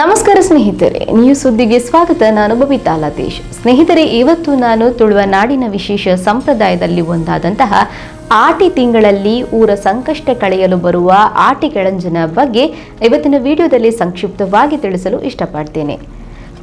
ನಮಸ್ಕಾರ ಸ್ನೇಹಿತರೆ, ನ್ಯೂಸುದ್ದಿಗೆ ಸ್ವಾಗತ. ನಾನು ಬಬಿತಾ ಲತೀಶ್. ಸ್ನೇಹಿತರೆ, ಇವತ್ತು ನಾನು ತುಳುವ ನಾಡಿನ ವಿಶೇಷ ಸಂಪ್ರದಾಯದಲ್ಲಿ ಒಂದಾದಂತಹ ಆಟಿ ತಿಂಗಳಲ್ಲಿ ಊರ ಸಂಕಷ್ಟ ಕಳೆಯಲು ಬರುವ ಆಟಿಕೆಳಂಜನ ಬಗ್ಗೆ ಇವತ್ತಿನ ವಿಡಿಯೋದಲ್ಲಿ ಸಂಕ್ಷಿಪ್ತವಾಗಿ ತಿಳಿಸಲು ಇಷ್ಟಪಡ್ತೇನೆ.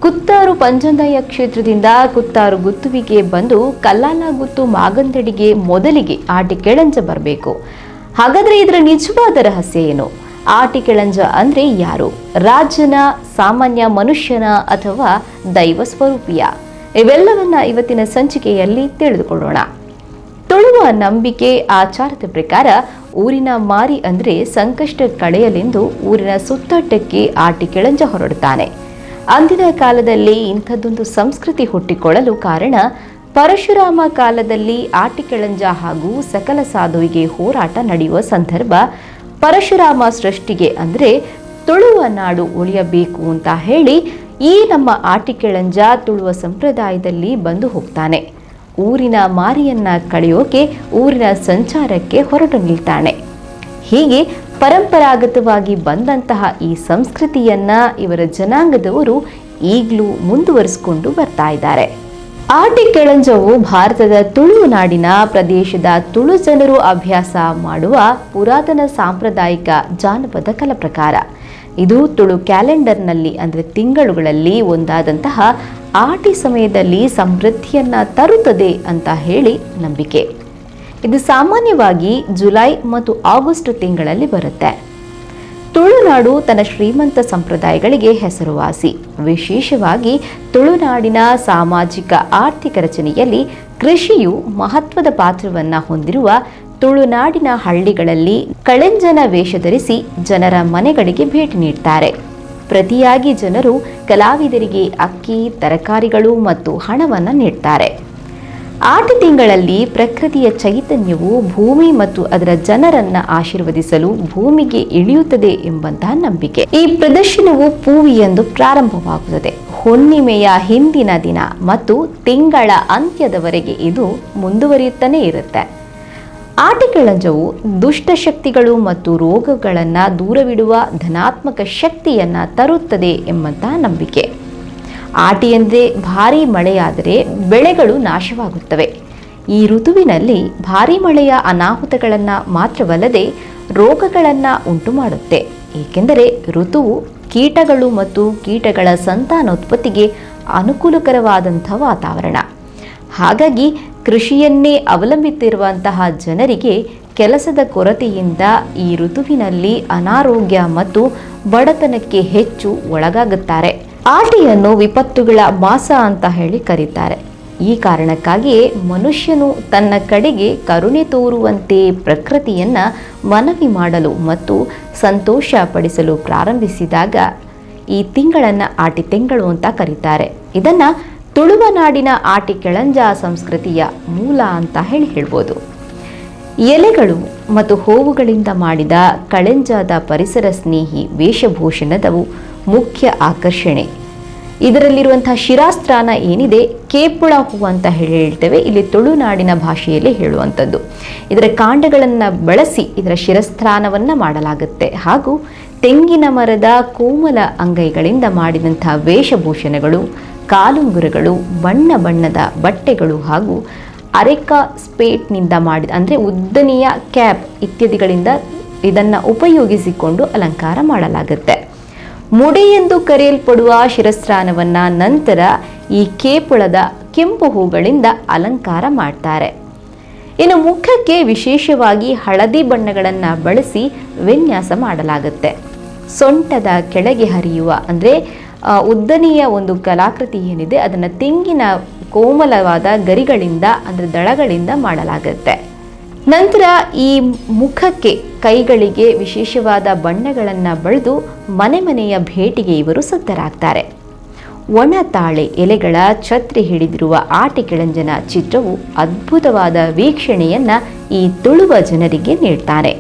ಕುತ್ತಾರು ಪಂಜಂದಾಯ ಕ್ಷೇತ್ರದಿಂದ ಕುತ್ತಾರು ಗುತ್ತುವಿಗೆ ಬಂದು ಕಲ್ಲಾಲ ಗುತ್ತು ಮಾಗಂದಡಿಗೆ ಮೊದಲಿಗೆ ಆಟಿಕೆಳಂಜ ಬರಬೇಕು. ಹಾಗಾದ್ರೆ ಇದರ ನಿಜವಾದ ರಹಸ್ಯ ಏನು? ಆಟಿಕೆಳಂಜ ಅಂದ್ರೆ ಯಾರು? ರಾಜನ, ಸಾಮಾನ್ಯ ಮನುಷ್ಯನ ಅಥವಾ ದೈವ ಸ್ವರೂಪಿಯ? ಇವೆಲ್ಲವನ್ನ ಇವತ್ತಿನ ಸಂಚಿಕೆಯಲ್ಲಿ ತಿಳಿದುಕೊಳ್ಳೋಣ. ತುಳುವ ನಂಬಿಕೆ, ಆಚಾರದ ಪ್ರಕಾರ ಊರಿನ ಮಾರಿ ಅಂದ್ರೆ ಸಂಕಷ್ಟ ಕಳೆಯಲೆಂದು ಊರಿನ ಸುತ್ತಟ್ಟಕ್ಕೆ ಆಟಿಕೆಳಂಜ ಹೊರಡುತ್ತಾನೆ. ಅಂದಿನ ಕಾಲದಲ್ಲಿ ಇಂಥದ್ದೊಂದು ಸಂಸ್ಕೃತಿ ಹುಟ್ಟಿಕೊಳ್ಳಲು ಕಾರಣ ಪರಶುರಾಮ ಕಾಲದಲ್ಲಿ ಆಟಿಕೆಳಂಜ ಹಾಗೂ ಸಕಲ ಸಾಧುವಿಗೆ ಹೋರಾಟ ನಡೆಯುವ ಸಂದರ್ಭ. ಪರಶುರಾಮ ಸೃಷ್ಟಿಗೆ ಅಂದರೆ ತುಳುವ ನಾಡು ಉಳಿಯಬೇಕು ಅಂತ ಹೇಳಿ ಈ ನಮ್ಮ ಆಟಿಕೆಳಂಜ ತುಳುವ ಸಂಪ್ರದಾಯದಲ್ಲಿ ಬಂದು ಹೋಗ್ತಾನೆ. ಊರಿನ ಮಾರಿಯನ್ನ ಕಳೆಯೋಕೆ ಊರಿನ ಸಂಚಾರಕ್ಕೆ ಹೊರಟು ನಿಲ್ತಾನೆ. ಹೀಗೆ ಪರಂಪರಾಗತವಾಗಿ ಬಂದಂತಹ ಈ ಸಂಸ್ಕೃತಿಯನ್ನ ಇವರ ಜನಾಂಗದವರು ಈಗಲೂ ಮುಂದುವರಿಸಿಕೊಂಡು ಬರ್ತಾ ಇದ್ದಾರೆ. ಆಟಿಕೆಳಂಜವು ಭಾರತದ ತುಳು ನಾಡಿನ ಪ್ರದೇಶದ ತುಳು ಜನರು ಅಭ್ಯಾಸ ಮಾಡುವ ಪುರಾತನ ಸಾಂಪ್ರದಾಯಿಕ ಜಾನಪದ ಕಲಾ ಪ್ರಕಾರ. ಇದು ತುಳು ಕ್ಯಾಲೆಂಡರ್ನಲ್ಲಿ ಅಂದರೆ ತಿಂಗಳುಗಳಲ್ಲಿ ಒಂದಾದಂತಹ ಆಟಿ ಸಮಯದಲ್ಲಿ ಸಮೃದ್ಧಿಯನ್ನ ತರುತ್ತದೆ ಅಂತ ಹೇಳಿ ನಂಬಿಕೆ. ಇದು ಸಾಮಾನ್ಯವಾಗಿ ಜುಲೈ ಮತ್ತು ಆಗಸ್ಟ್ ತಿಂಗಳಲ್ಲಿ ಬರುತ್ತೆ. ತುಳುನಾಡು ತನ್ನ ಶ್ರೀಮಂತ ಸಂಪ್ರದಾಯಗಳಿಗೆ ಹೆಸರುವಾಸಿ. ವಿಶೇಷವಾಗಿ ತುಳುನಾಡಿನ ಸಾಮಾಜಿಕ ಆರ್ಥಿಕ ರಚನೆಯಲ್ಲಿ ಕೃಷಿಯು ಮಹತ್ವದ ಪಾತ್ರವನ್ನ ಹೊಂದಿರುವ ತುಳುನಾಡಿನ ಹಳ್ಳಿಗಳಲ್ಲಿ ಕಳೆಂಜನ ವೇಷ ಧರಿಸಿ ಜನರ ಮನೆಗಳಿಗೆ ಭೇಟಿ ನೀಡ್ತಾರೆ. ಪ್ರತಿಯಾಗಿ ಜನರು ಕಲಾವಿದರಿಗೆ ಅಕ್ಕಿ, ತರಕಾರಿಗಳು ಮತ್ತು ಹಣವನ್ನು ನೀಡ್ತಾರೆ. ಆಟಿ ತಿಂಗಳಲ್ಲಿ ಪ್ರಕೃತಿಯ ಚೈತನ್ಯವು ಭೂಮಿ ಮತ್ತು ಅದರ ಜನರನ್ನ ಆಶೀರ್ವದಿಸಲು ಭೂಮಿಗೆ ಇಳಿಯುತ್ತದೆ ಎಂಬಂತಹ ನಂಬಿಕೆ. ಈ ಪ್ರದರ್ಶನವು ಪೂವಿ ಎಂದು ಪ್ರಾರಂಭವಾಗುತ್ತದೆ. ಹುಣ್ಣಿಮೆಯ ಹಿಂದಿನ ದಿನ ಮತ್ತು ತಿಂಗಳ ಅಂತ್ಯದವರೆಗೆ ಇದು ಮುಂದುವರಿಯುತ್ತಾನೆ ಇರುತ್ತೆ. ಆಟಿಕೆಳಂಜವು ದುಷ್ಟಶಕ್ತಿಗಳು ಮತ್ತು ರೋಗಗಳನ್ನು ದೂರವಿಡುವ ಧನಾತ್ಮಕ ಶಕ್ತಿಯನ್ನ ತರುತ್ತದೆ ಎಂಬಂತಹ ನಂಬಿಕೆ. ಆಟಿ ಅಂದರೆ ಭಾರೀ ಮಳೆಯಾದರೆ ಬೆಳೆಗಳು ನಾಶವಾಗುತ್ತವೆ. ಈ ಋತುವಿನಲ್ಲಿ ಭಾರೀ ಮಳೆಯ ಅನಾಹುತಗಳನ್ನು ಮಾತ್ರವಲ್ಲದೆ ರೋಗಗಳನ್ನು ಉಂಟು ಮಾಡುತ್ತೆ. ಏಕೆಂದರೆ ಋತುವು ಕೀಟಗಳು ಮತ್ತು ಕೀಟಗಳ ಸಂತಾನೋತ್ಪತ್ತಿಗೆ ಅನುಕೂಲಕರವಾದಂಥ ವಾತಾವರಣ. ಹಾಗಾಗಿ ಕೃಷಿಯನ್ನೇ ಅವಲಂಬಿಸಿರುವಂತಹ ಜನರಿಗೆ ಕೆಲಸದ ಕೊರತೆಯಿಂದ ಈ ಋತುವಿನಲ್ಲಿ ಅನಾರೋಗ್ಯ ಮತ್ತು ಬಡತನಕ್ಕೆ ಹೆಚ್ಚು ಒಳಗಾಗುತ್ತಾರೆ. ಆಟಿಯನ್ನು ವಿಪತ್ತುಗಳ ಮಾಸ ಅಂತ ಹೇಳಿ ಕರೀತಾರೆ. ಈ ಕಾರಣಕ್ಕಾಗಿಯೇ ಮನುಷ್ಯನು ತನ್ನ ಕಡೆಗೆ ಕರುಣೆ ತೋರುವಂತೆ ಪ್ರಕೃತಿಯನ್ನ ಮನವಿ ಮಾಡಲು ಮತ್ತು ಸಂತೋಷ ಪಡಿಸಲು ಪ್ರಾರಂಭಿಸಿದಾಗ ಈ ತಿಂಗಳನ್ನು ಆಟಿ ತಿಂಗಳು ಅಂತ ಕರೀತಾರೆ. ಇದನ್ನ ತುಳುವ ನಾಡಿನ ಆಟಿಕೆಳಂಜ ಸಂಸ್ಕೃತಿಯ ಮೂಲ ಅಂತ ಹೇಳ್ಬೋದು. ಎಲೆಗಳು ಮತ್ತು ಹೂವುಗಳಿಂದ ಮಾಡಿದ ಕಳೆಂಜದ ಪರಿಸರ ಸ್ನೇಹಿ ವೇಷಭೂಷಣದವು ಮುಖ್ಯ ಆಕರ್ಷಣೆ. ಇದರಲ್ಲಿರುವಂತಹ ಶಿರಾಸ್ತ್ರಾನ ಏನಿದೆ, ಕೇಪುಳ ಹೂವು ಅಂತ ಹೇಳ್ತೇವೆ ಇಲ್ಲಿ ತುಳುನಾಡಿನ ಭಾಷೆಯಲ್ಲಿ ಹೇಳುವಂಥದ್ದು. ಇದರ ಕಾಂಡಗಳನ್ನು ಬಳಸಿ ಇದರ ಶಿರಸ್ತ್ರಾನವನ್ನು ಮಾಡಲಾಗುತ್ತೆ. ಹಾಗೂ ತೆಂಗಿನ ಮರದ ಕೋಮಲ ಅಂಗೈಗಳಿಂದ ಮಾಡಿದಂತಹ ವೇಷಭೂಷಣಗಳು, ಕಾಲುಂಗುರಗಳು, ಬಣ್ಣ ಬಣ್ಣದ ಬಟ್ಟೆಗಳು ಹಾಗೂ ಅರೆಕಾ ಸ್ಪೇಟ್ನಿಂದ ಮಾಡಿದ ಅಂದರೆ ಉದ್ದನೆಯ ಕ್ಯಾಪ್ ಇತ್ಯಾದಿಗಳಿಂದ ಇದನ್ನು ಉಪಯೋಗಿಸಿಕೊಂಡು ಅಲಂಕಾರ ಮಾಡಲಾಗುತ್ತೆ. ಮುಡಿ ಎಂದು ಕರೆಯಲ್ಪಡುವ ಶಿರಸ್ತ್ರಾನವನ್ನ ನಂತರ ಈ ಕೇಪುಳದ ಕೆಂಪು ಹೂಗಳಿಂದ ಅಲಂಕಾರ ಮಾಡ್ತಾರೆ. ಇನ್ನು ಮುಖಕ್ಕೆ ವಿಶೇಷವಾಗಿ ಹಳದಿ ಬಣ್ಣಗಳನ್ನು ಬಳಸಿ ವಿನ್ಯಾಸ ಮಾಡಲಾಗುತ್ತೆ. ಸೊಂಟದ ಕೆಳಗೆ ಹರಿಯುವ ಅಂದರೆ ಉದ್ದನೆಯ ಒಂದು ಕಲಾಕೃತಿ ಏನಿದೆ ಅದನ್ನು ತೆಂಗಿನ ಕೋಮಲವಾದ ಗರಿಗಳಿಂದ ಅಂದರೆ ದಳಗಳಿಂದ ಮಾಡಲಾಗುತ್ತೆ. ನಂತರ ಈ ಮುಖಕ್ಕೆ, ಕೈಗಳಿಗೆ ವಿಶೇಷವಾದ ಬಣ್ಣಗಳನ್ನು ಬಳಿದು ಮನೆ ಮನೆಯ ಭೇಟಿಗೆ ಇವರು ಸಿದ್ಧರಾಗ್ತಾರೆ. ಒಣ ತಾಳೆ ಎಲೆಗಳ ಛತ್ರಿ ಹಿಡಿದಿರುವ ಆಟಿಕೆಳಂಜನ ಚಿತ್ರವು ಅದ್ಭುತವಾದ ವೀಕ್ಷಣೆಯನ್ನ ಈ ತುಳುವ ಜನರಿಗೆ ನೀಡ್ತಾರೆ.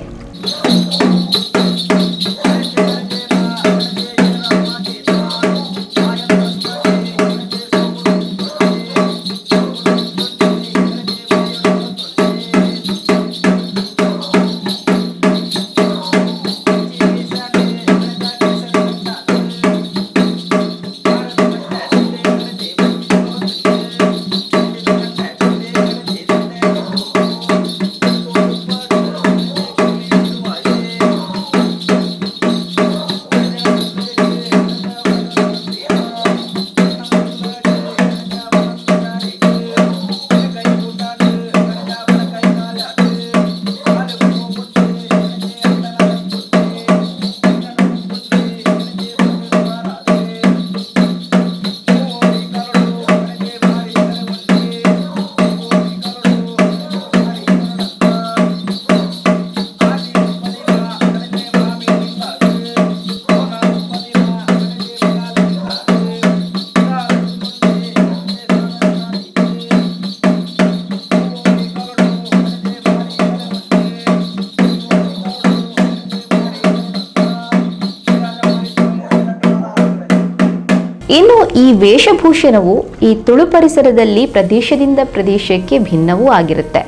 ಈ ವೇಷಭೂಷಣವು ಈ ತುಳು ಪರಿಸರದಲ್ಲಿ ಪ್ರದೇಶದಿಂದ ಪ್ರದೇಶಕ್ಕೆ ಭಿನ್ನವೂ ಆಗಿರುತ್ತೆ.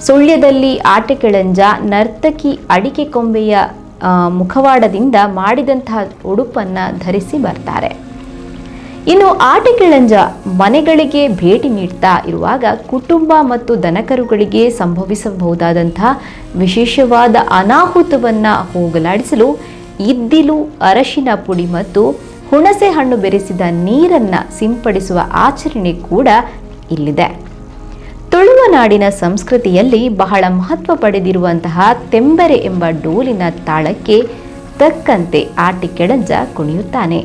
ಸುಳ್ಯದಲ್ಲಿ ಆಟಿಕೆಳಂಜ ನರ್ತಕಿ ಅಡಿಕೆ ಕೊಂಬೆಯ ಮುಖವಾಡದಿಂದ ಮಾಡಿದಂತಹ ಉಡುಪನ್ನು ಧರಿಸಿ ಬರ್ತಾರೆ. ಇನ್ನು ಆಟಿಕೆಳಂಜ ಮನೆಗಳಿಗೆ ಭೇಟಿ ನೀಡ್ತಾ ಇರುವಾಗ ಕುಟುಂಬ ಮತ್ತು ದನಕರುಗಳಿಗೆ ಸಂಭವಿಸಬಹುದಾದಂತಹ ವಿಶೇಷವಾದ ಅನಾಹುತವನ್ನು ಹೋಗಲಾಡಿಸಲು ಇದ್ದಿಲು, ಅರಶಿನ ಪುಡಿ ಮತ್ತು ಹುಣಸೆ ಹಣ್ಣು ಬೆರೆಸಿದ ನೀರನ್ನು ಸಿಂಪಡಿಸುವ ಆಚರಣೆ ಕೂಡ ಇಲ್ಲಿದೆ. ತುಳುವ ನಾಡಿನ ಸಂಸ್ಕೃತಿಯಲ್ಲಿ ಬಹಳ ಮಹತ್ವ ಪಡೆದಿರುವಂತಹ ತೆಂಬರೆ ಎಂಬ ಡೋಲಿನ ತಾಳಕ್ಕೆ ತಕ್ಕಂತೆ ಆಟಿಕೆಳಂಜ ಕುಣಿಯುತ್ತಾನೆ.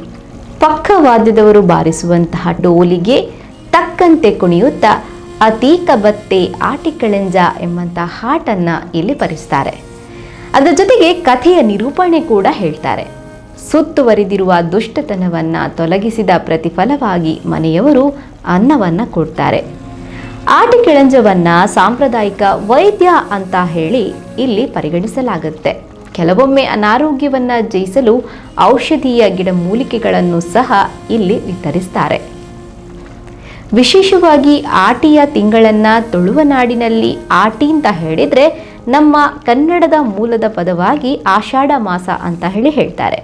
ಪಕ್ಕವಾದ್ಯದವರು ಬಾರಿಸುವಂತಹ ಡೋಲಿಗೆ ತಕ್ಕಂತೆ ಕುಣಿಯುತ್ತಾ ಅತೀಕ ಬತ್ತೆ ಆಟಿಕೆಳಂಜ ಎಂಬಂತಹ ಹಾಟನ್ನು ಇಲ್ಲಿ ಬರೆಸ್ತಾರೆ. ಅದರ ಜೊತೆಗೆ ಕಥೆಯ ನಿರೂಪಣೆ ಕೂಡ ಹೇಳ್ತಾರೆ. ಸುತ್ತುವರಿದಿರುವ ದುಷ್ಟತನವನ್ನು ತೊಲಗಿಸಿದ ಪ್ರತಿಫಲವಾಗಿ ಮನೆಯವರು ಅನ್ನವನ್ನು ಕೊಡ್ತಾರೆ. ಆಟಿಕೆಳಂಜವನ್ನ ಸಾಂಪ್ರದಾಯಿಕ ವೈದ್ಯ ಅಂತ ಹೇಳಿ ಇಲ್ಲಿ ಪರಿಗಣಿಸಲಾಗುತ್ತೆ. ಕೆಲವೊಮ್ಮೆ ಅನಾರೋಗ್ಯವನ್ನ ಜಯಿಸಲು ಔಷಧೀಯ ಗಿಡಮೂಲಿಕೆಗಳನ್ನು ಸಹ ಇಲ್ಲಿ ವಿತರಿಸ್ತಾರೆ. ವಿಶೇಷವಾಗಿ ಆಟಿಯ ತಿಂಗಳನ್ನ ತುಳುವ ನಾಡಿನಲ್ಲಿ ಆಟಿ ಅಂತ ಹೇಳಿದ್ರೆ ನಮ್ಮ ಕನ್ನಡದ ಮೂಲದ ಪದವಾಗಿ ಆಷಾಢ ಮಾಸ ಅಂತ ಹೇಳ್ತಾರೆ.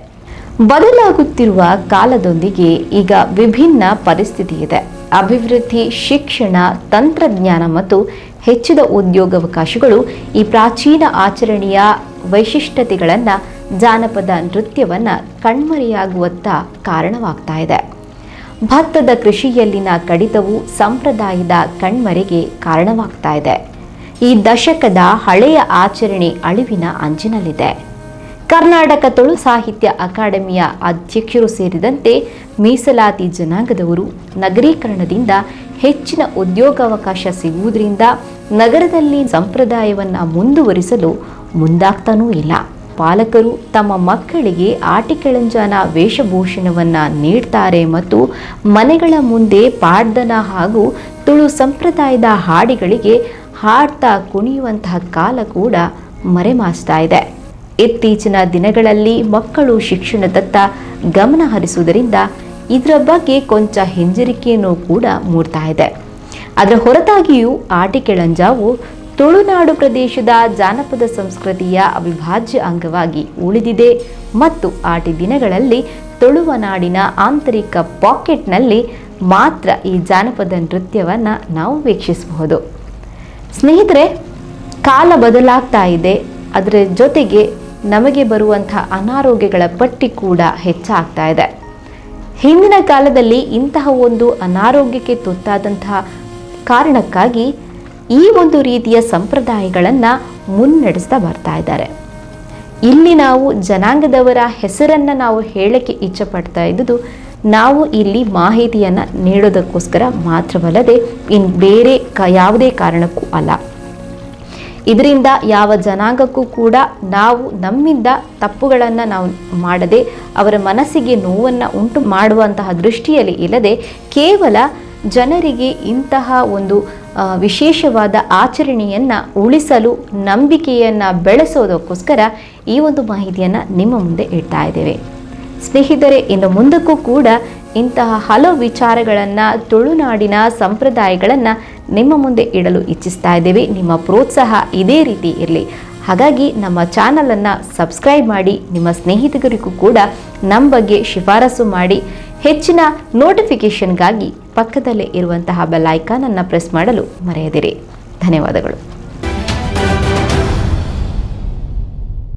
ಬದಲಾಗುತ್ತಿರುವ ಕಾಲದೊಂದಿಗೆ ಈಗ ವಿಭಿನ್ನ ಪರಿಸ್ಥಿತಿ ಇದೆ. ಅಭಿವೃದ್ಧಿ, ಶಿಕ್ಷಣ, ತಂತ್ರಜ್ಞಾನ ಮತ್ತು ಹೆಚ್ಚಿದ ಉದ್ಯೋಗಾವಕಾಶಗಳು ಈ ಪ್ರಾಚೀನ ಆಚರಣೆಯ ವೈಶಿಷ್ಟ್ಯತೆಗಳನ್ನು, ಜಾನಪದ ನೃತ್ಯವನ್ನು ಕಣ್ಮರೆಯಾಗುವತ್ತ ಕಾರಣವಾಗ್ತಾ ಇದೆ. ಭತ್ತದ ಕೃಷಿಯಲ್ಲಿನ ಕಡಿತವು ಸಂಪ್ರದಾಯದ ಕಣ್ಮರೆಗೆ ಕಾರಣವಾಗ್ತಾ ಇದೆ. ಈ ದಶಕದ ಹಳೆಯ ಆಚರಣೆ ಅಳಿವಿನ ಅಂಚಿನಲ್ಲಿದೆ. ಕರ್ನಾಟಕ ತುಳು ಸಾಹಿತ್ಯ ಅಕಾಡೆಮಿಯ ಅಧ್ಯಕ್ಷರು ಸೇರಿದಂತೆ ಮೀಸಲಾತಿ ಜನಾಂಗದವರು ನಗರೀಕರಣದಿಂದ ಹೆಚ್ಚಿನ ಉದ್ಯೋಗಾವಕಾಶ ಸಿಗುವುದರಿಂದ ನಗರದಲ್ಲಿ ಸಂಪ್ರದಾಯವನ್ನು ಮುಂದುವರಿಸಲು ಮುಂದಾಗ್ತಾನೂ ಇಲ್ಲ. ಪಾಲಕರು ತಮ್ಮ ಮಕ್ಕಳಿಗೆ ಆಟಿಕೆಳಂಜನ ವೇಷಭೂಷಣವನ್ನು ನೀಡ್ತಾರೆ ಮತ್ತು ಮನೆಗಳ ಮುಂದೆ ಪಾಡ್ದನ ಹಾಗೂ ತುಳು ಸಂಪ್ರದಾಯದ ಹಾಡಿಗಳಿಗೆ ಹಾಡ್ತಾ ಕುಣಿಯುವಂತಹ ಕಾಲ ಕೂಡ ಮರೆಮಾಚ್ತಾ ಇದೆ. ಇತ್ತೀಚಿನ ದಿನಗಳಲ್ಲಿ ಮಕ್ಕಳು ಶಿಕ್ಷಣದತ್ತ ಗಮನ ಹರಿಸುವುದರಿಂದ ಇದರ ಬಗ್ಗೆ ಕೊಂಚ ಹಿಂಜರಿಕೆಯನ್ನು ಕೂಡ ಮೂಡ್ತಾ ಇದೆ. ಅದರ ಹೊರತಾಗಿಯೂ ಆಟಿಕೆಳಂಜವು ತುಳುನಾಡು ಪ್ರದೇಶದ ಜಾನಪದ ಸಂಸ್ಕೃತಿಯ ಅವಿಭಾಜ್ಯ ಅಂಗವಾಗಿ ಉಳಿದಿದೆ ಮತ್ತು ಆಟಿ ದಿನಗಳಲ್ಲಿ ತುಳುವ ನಾಡಿನ ಆಂತರಿಕ ಪಾಕೆಟ್ನಲ್ಲಿ ಮಾತ್ರ ಈ ಜಾನಪದ ನೃತ್ಯವನ್ನು ನಾವು ವೀಕ್ಷಿಸಬಹುದು. ಸ್ನೇಹಿತರೆ, ಕಾಲ ಬದಲಾಗ್ತಾ ಇದೆ. ಅದರ ಜೊತೆಗೆ ನಮಗೆ ಬರುವಂತಹ ಅನಾರೋಗ್ಯಗಳ ಪಟ್ಟಿ ಕೂಡ ಹೆಚ್ಚಾಗ್ತಾ ಇದೆ. ಹಿಂದಿನ ಕಾಲದಲ್ಲಿ ಇಂತಹ ಒಂದು ಅನಾರೋಗ್ಯಕ್ಕೆ ತುತ್ತಾದಂತಹ ಕಾರಣಕ್ಕಾಗಿ ಈ ಒಂದು ರೀತಿಯ ಸಂಪ್ರದಾಯಗಳನ್ನು ಮುನ್ನಡೆಸ್ತಾ ಬರ್ತಾ ಇದ್ದಾರೆ. ಇಲ್ಲಿ ನಾವು ಜನಾಂಗದವರ ಹೆಸರನ್ನು ನಾವು ಹೇಳಕ್ಕೆ ಇಚ್ಛೆ ಪಡ್ತಾ ಇದ್ದುದು ನಾವು ಇಲ್ಲಿ ಮಾಹಿತಿಯನ್ನು ನೀಡೋದಕ್ಕೋಸ್ಕರ ಮಾತ್ರವಲ್ಲದೆ ಇನ್ನು ಬೇರೆ ಯಾವುದೇ ಕಾರಣಕ್ಕೂ ಅಲ್ಲ. ಇದರಿಂದ ಯಾವ ಜನಾಂಗಕ್ಕೂ ಕೂಡ ನಾವು ನಮ್ಮಿಂದ ತಪ್ಪುಗಳನ್ನು ನಾವು ಮಾಡದೆ ಅವರ ಮನಸ್ಸಿಗೆ ನೋವನ್ನು ಉಂಟು ಮಾಡುವಂತಹ ದೃಷ್ಟಿಯಲ್ಲಿ ಇಲ್ಲದೆ ಕೇವಲ ಜನರಿಗೆ ಇಂತಹ ಒಂದು ವಿಶೇಷವಾದ ಆಚರಣೆಯನ್ನು ಉಳಿಸಲು ನಂಬಿಕೆಯನ್ನು ಬೆಳೆಸೋದಕ್ಕೋಸ್ಕರ ಈ ಒಂದು ಮಾಹಿತಿಯನ್ನು ನಿಮ್ಮ ಮುಂದೆ ಇಡ್ತಾ ಇದ್ದೇವೆ. ಸ್ನೇಹಿತರೆ, ಇನ್ನು ಮುಂದಕ್ಕೂ ಕೂಡ ಇಂತಹ ಹಲವು ವಿಚಾರಗಳನ್ನು, ತುಳುನಾಡಿನ ಸಂಪ್ರದಾಯಗಳನ್ನು ನಿಮ್ಮ ಮುಂದೆ ಇಡಲು ಇಚ್ಛಿಸ್ತಾ ಇದ್ದೇವೆ. ನಿಮ್ಮ ಪ್ರೋತ್ಸಾಹ ಇದೇ ರೀತಿ ಇರಲಿ. ಹಾಗಾಗಿ ನಮ್ಮ ಚಾನಲನ್ನು ಸಬ್ಸ್ಕ್ರೈಬ್ ಮಾಡಿ, ನಿಮ್ಮ ಸ್ನೇಹಿತರಿಗೂ ಕೂಡ ನಮ್ಮ ಬಗ್ಗೆ ಶಿಫಾರಸು ಮಾಡಿ. ಹೆಚ್ಚಿನ ನೋಟಿಫಿಕೇಷನ್ಗಾಗಿ ಪಕ್ಕದಲ್ಲೇ ಇರುವಂತಹ ಬೆಲ್ ಐಕಾನ್ ಅನ್ನು ಪ್ರೆಸ್ ಮಾಡಲು ಮರೆಯದಿರಿ. ಧನ್ಯವಾದಗಳು.